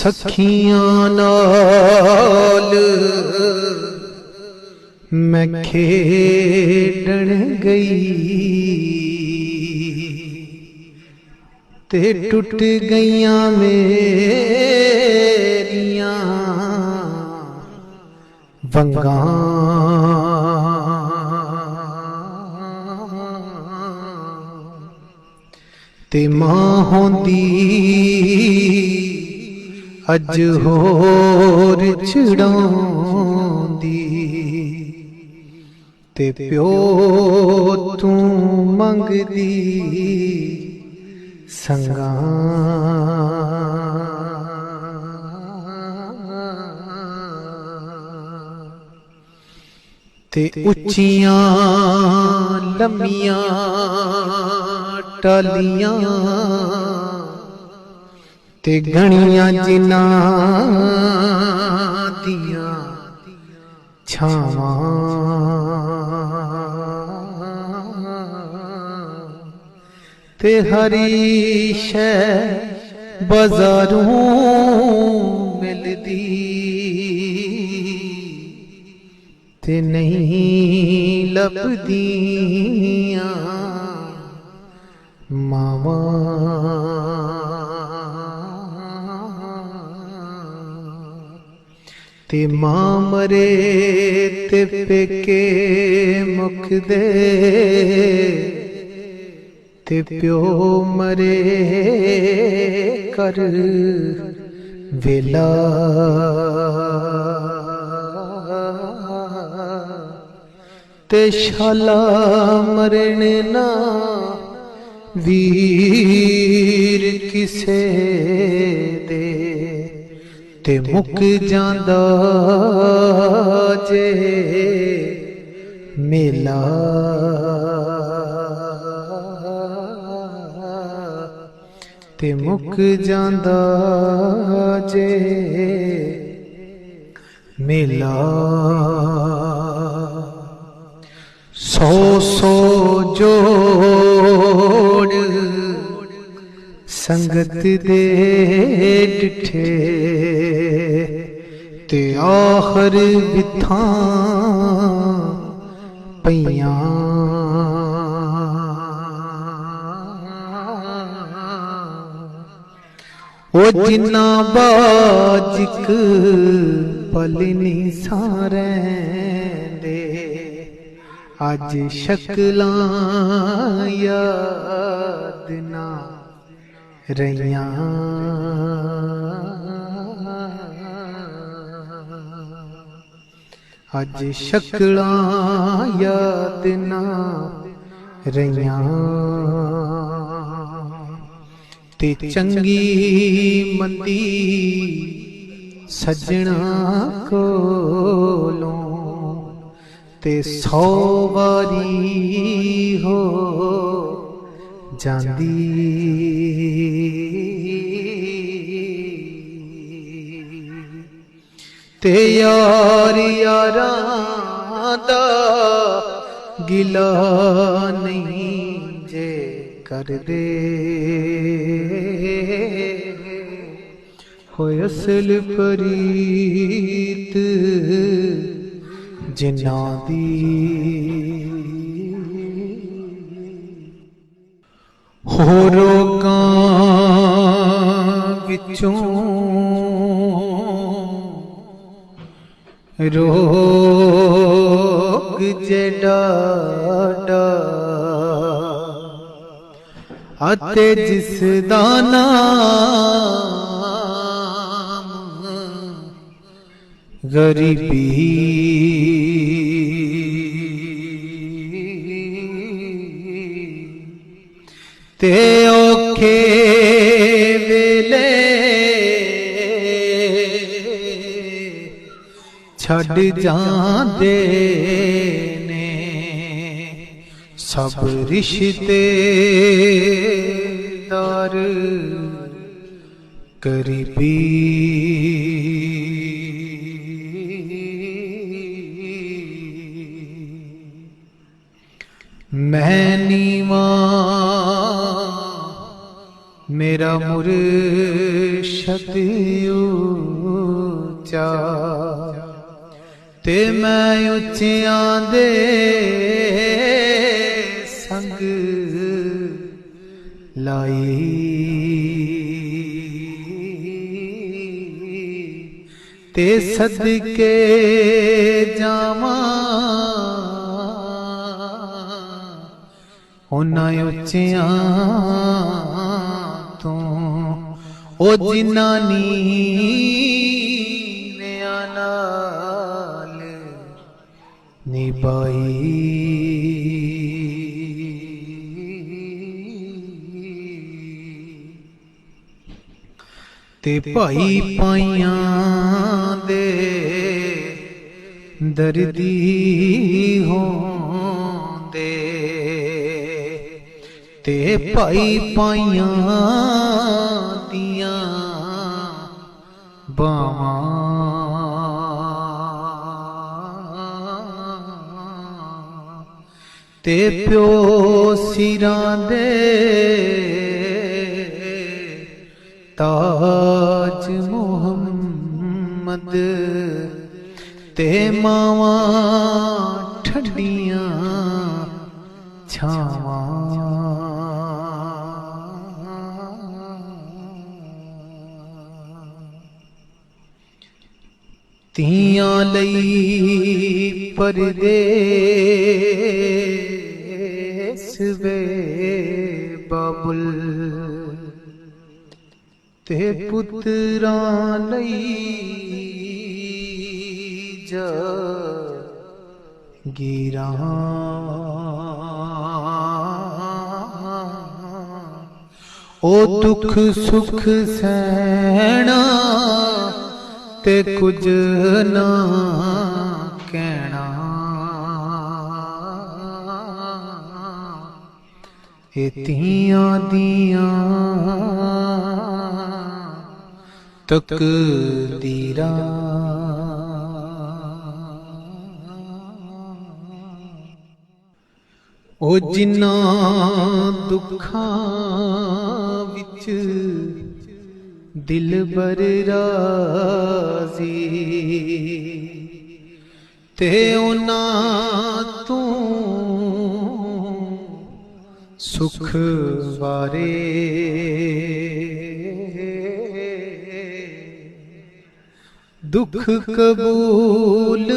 सखियां नाल मैं खेडण गई ते टुट गईयां मेरियां वंगां ते मां होंदी अज होर छड़ाउंदी ते प्यो तू मंगदी संगां ते उच्चियां लम्मियां टालियां ते घणियां जिन्हां दियां छावां ते हरी शै बाजारों मिलदी ते नहीं लभदियां मावां ते मां मरे ते पेके मुकदे ते प्यो मरे कर वेला ते शाला मरण ना वीर किसे दे ते मुक जांदा जे मेला ते मुक जांदा जे मेला। सौ सौ जोड़ संगत दे डिठे ते आखर बिथां पईयां ओ जिन्ना बाजिक पल नहीं सारेंदे अज शक्लां याद ना रहियां अज शक्लां याद ना रहियां ते चंगी मंदी सजना कोलों ते 100 वारी हो जांदी ते यार यारां दा गिला नहीं जे कर दे होय असल प्रीत जिन्ना दी हो रोगां विचों रोग जेड़ा अते जिस दा नाम गरीबी ते औखे वेले छड़ जांदे ने सब रिश्तेदार करीबी मैं नीवा मेरा मुर्शद ऊंचा ते मैं उच्चियां दे संग लाई ते सदके जावां उन्हां उच्चियां तो ओ जिन्ना नीवियां नाल निभाई ते भाई पाइयां दे दर्दी होंदे ते भाई पाइयां दियां बावां ते प्यो सिरां दे ताज मुहम्मद ते मावां ठंडियां छावां तियां लई परदेस वे बाबुल ते पुत्रां लई जागीरां ओ दुख सुख सहना ते कुछ ना कहना ए तियां दियां तकदीरां ओ जिन्हां दुखां विच दिल बर राजी ते उन्हां तू सुख वारे दुख कबूल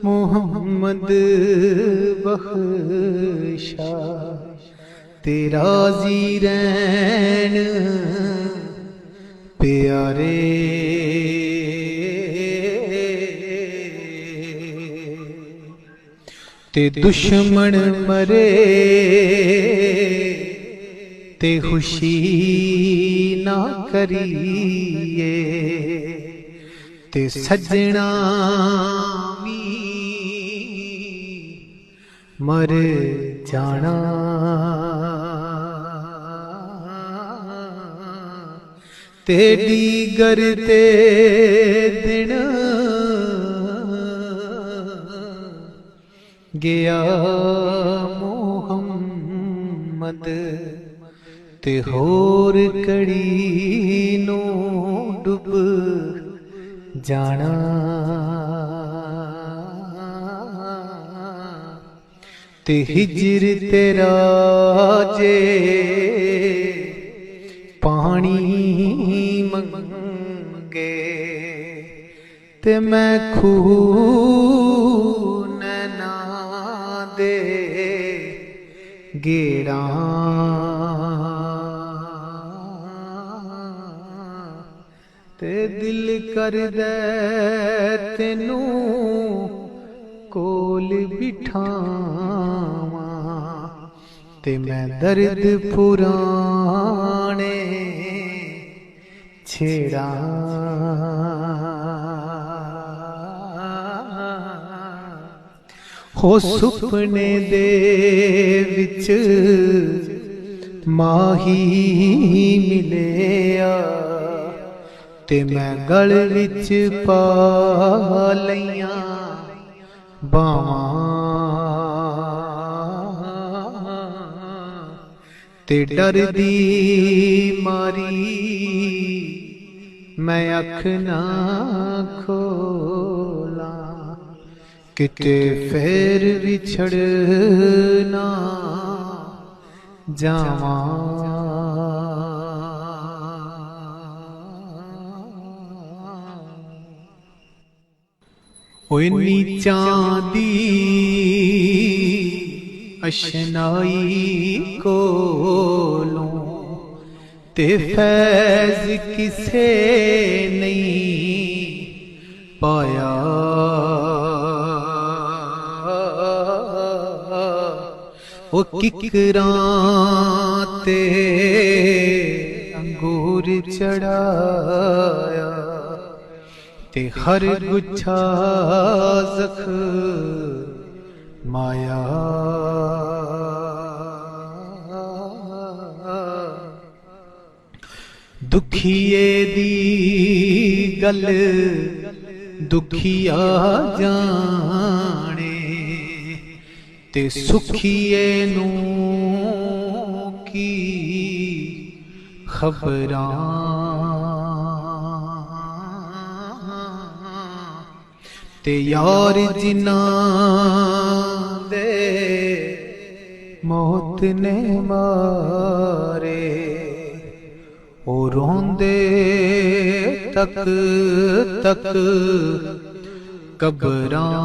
मोहम्मद बख्शा तेरा जी रैन प्यारे ते दुश्मन मरे ते खुशी ना करिए ते सजना भी मर जाना तेरी गर ते दिन गया मोहम्मद ते होर कड़ी नो डुब जाना ते हिजर तेरा जे पानी मंगे ते मैं खून ना दे गेड़ा ते दिल कर दे तेनू कोल बिठावां ते मैं दर्द पुराने छेड़ा हो सुपने दे विच माही मिलिया ते मैं गल विच पा लईयां बावां ते डर दी मारी मैं अख ना खोला, किते फेर विछड़ ना जावा। ओए नीचां दी अशनाई कोलों ते फैज किसे नहीं पाया, ओ किकरां ते अंगूर चढ़ाया, ते हर गुच्छा ज़ख्म माया। दुखिए दी गल दुखिया जाने, ते सुखिए नू की खबरां। ते यार जिन्ना दे मौत ने मारे, ओ रोंदे तक तक कबरां।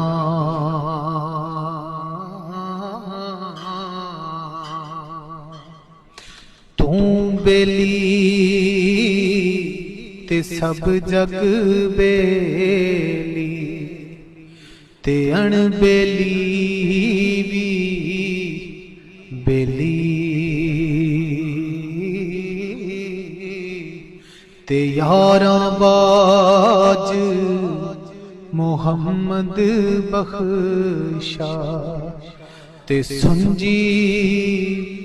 तू बेली ते सब जग बेली, ते अणबेली भी बेली, ते यारां बाज मोहम्मद बख्शा, ते सुंजी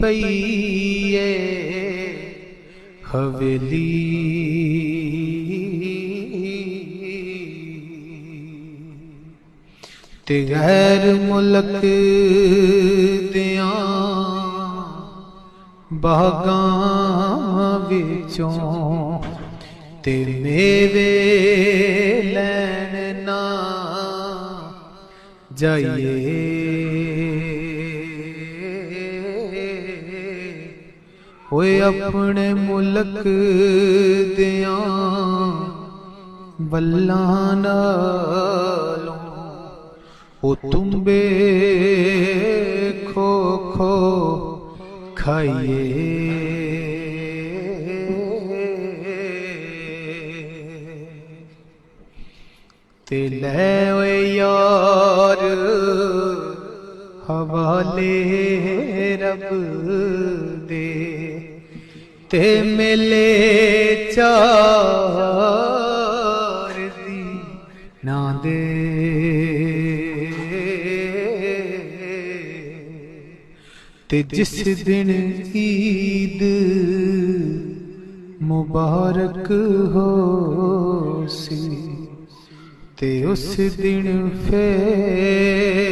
पईए हवेली। ते गैर मुल्क दियां बागां विचों ते मेवे लैन ना जाइए, होए अपने मुल्क दियां बल्लां नालों, ओ तुम्बे खो खो खाइए। ते लै ओए यार हवाले रब दे, ते मिले चार दी ना दे। ते जिस दिन ईद मुबारक हो सी, ते उस दिन फेर